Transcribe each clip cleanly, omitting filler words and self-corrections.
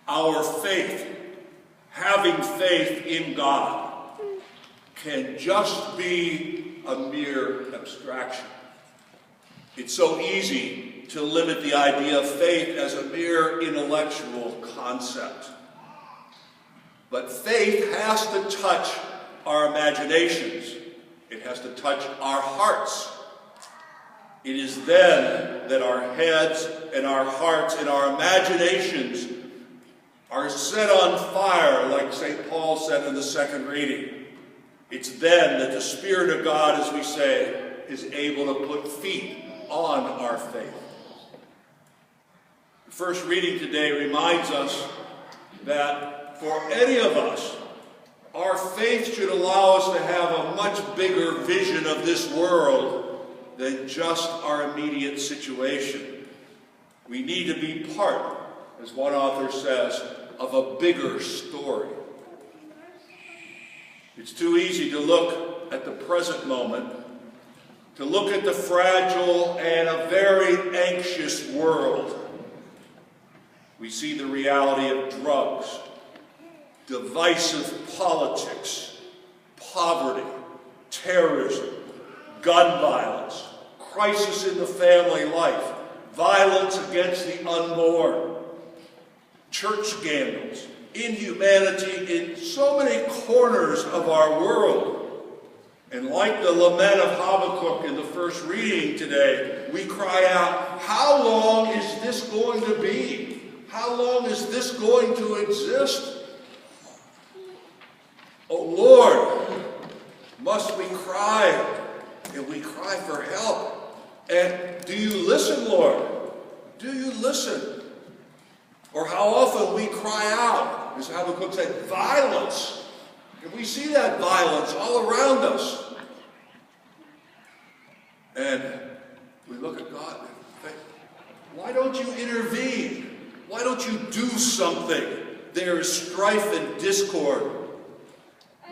Our faith, having faith in God, can just be a mere abstraction. It's so easy to limit the idea of faith as a mere intellectual concept. But faith has to touch our imaginations. It has to touch our hearts. It is then that our heads and our hearts and our imaginations are set on fire, like St. Paul said in the second reading. It's then that the Spirit of God, as we say, is able to put feet on our faith. The first reading today reminds us that for any of us, our faith should allow us to have a much bigger vision of this world than just our immediate situation. We need to be part, as one author says, of a bigger story. It's too easy to look at the present moment, to look at the fragile and a very anxious world. We see the reality of drugs, divisive politics, poverty, terrorism, gun violence, crisis in the family life, violence against the unborn, church scandals, inhumanity in so many corners of our world. And like the lament of Habakkuk in the first reading today, we cry out, how long is this going to be? How long is this going to exist? Oh Lord, must we cry? And we cry for help. And do you listen, Lord? Do you listen? Or how often we cry out, as Habakkuk said, violence. And we see that violence all around us. And we look at God and think, why don't you intervene? Why don't you do something? There is strife and discord.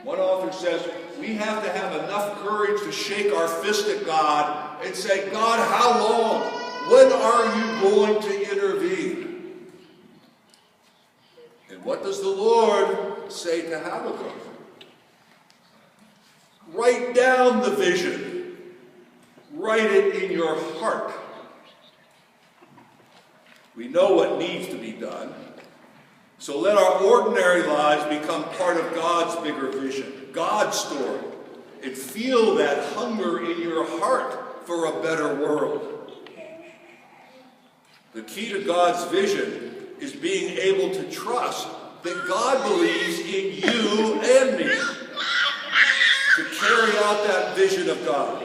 One author says, we have to have enough courage to shake our fist at God and say, God, how long? When are you going to intervene? And what does the Lord say to Habakkuk? Write down the vision. Write it in your heart. We know what needs to be done. So let our ordinary lives become part of God's bigger vision, God's story, and feel that hunger in your heart for a better world. The key to God's vision is being able to trust that God believes in you and me. To carry out that vision of God,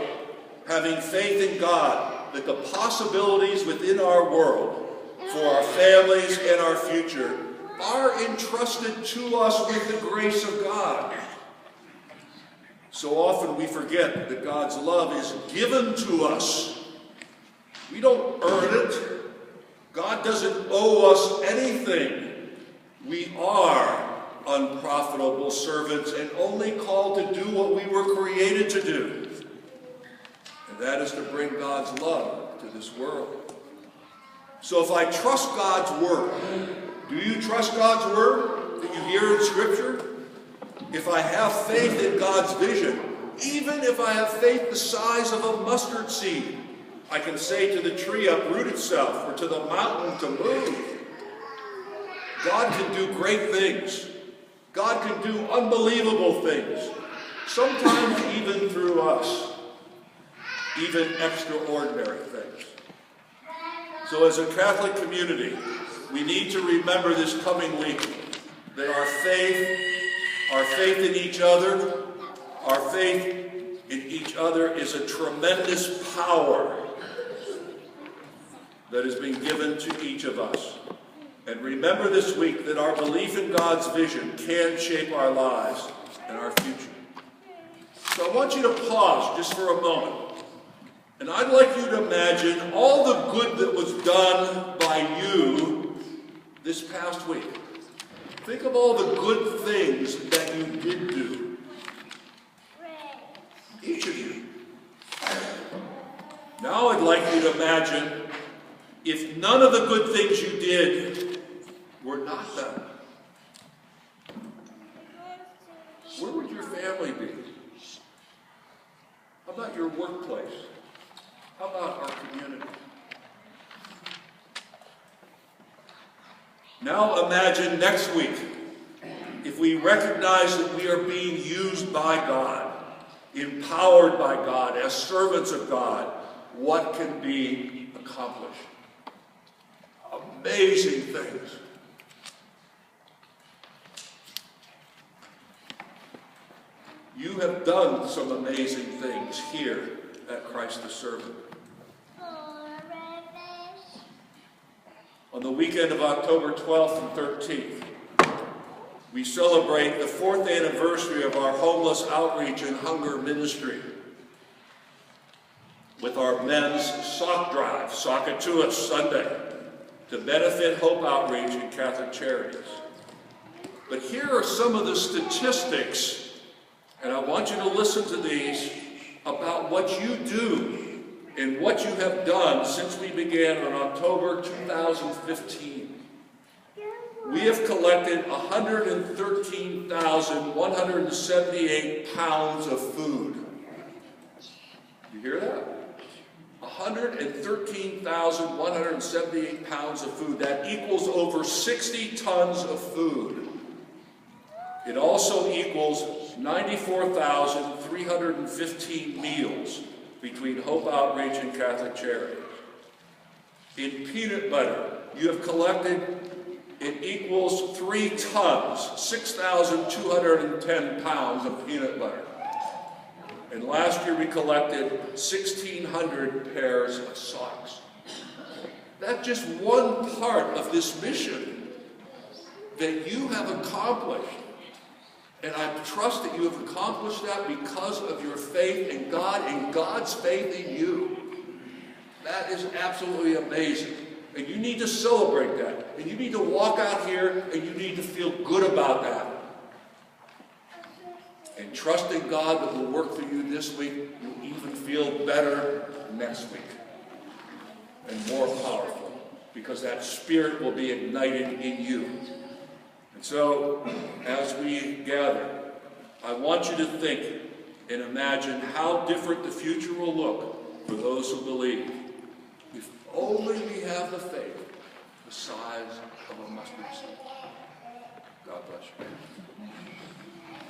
having faith in God that the possibilities within our world for our families and our future are entrusted to us with the grace of God. So often we forget that God's love is given to us. We don't earn it. God doesn't owe us anything. We are unprofitable servants and only called to do what we were created to do. And that is to bring God's love to this world. So if I trust God's word, do you trust God's word that you hear in Scripture? If I have faith in God's vision, even if I have faith the size of a mustard seed, I can say to the tree, uproot itself, or to the mountain to move. God can do great things. God can do unbelievable things. Sometimes even through us. Even extraordinary things. So as a Catholic community, we need to remember this coming week that our faith in each other, our faith in each other is a tremendous power that has been given to each of us. And remember this week that our belief in God's vision can shape our lives and our future. So I want you to pause just for a moment. And I'd like you to imagine all the good that was done by you this past week. Think of all the good things that you did do. Each of you. Now I'd like you to imagine if none of the good things you did We're not done. Where would your family be? How about your workplace? How about our community? Now imagine next week, if we recognize that we are being used by God, empowered by God, as servants of God, what can be accomplished? Amazing things. You have done some amazing things here at Christ the Servant. On the weekend of October 12th and 13th, we celebrate the 4th anniversary of our homeless outreach and hunger ministry with our men's sock drive, Sock It To Us Sunday, to benefit Hope Outreach and Catholic Charities. But here are some of the statistics, and I want you to listen to these, about what you do and what you have done since we began on October 2015. We have collected 113,178 pounds of food. You hear that? 113,178 pounds of food. That equals over 60 tons of food. It also equals 94,315 meals between Hope Outreach and Catholic Charities. In peanut butter, you have collected, it equals 3 tons, 6,210 pounds of peanut butter. And last year we collected 1,600 pairs of socks. That's just one part of this mission that you have accomplished. And I trust that you have accomplished that because of your faith in God and God's faith in you. That is absolutely amazing. And you need to celebrate that. And you need to walk out here and you need to feel good about that. And trust in God that will work for you this week. You'll even feel better next week. And more powerful. Because that spirit will be ignited in you. And so, as we gather, I want you to think and imagine how different the future will look for those who believe. If only we have the faith the size of a mustard seed. God bless you.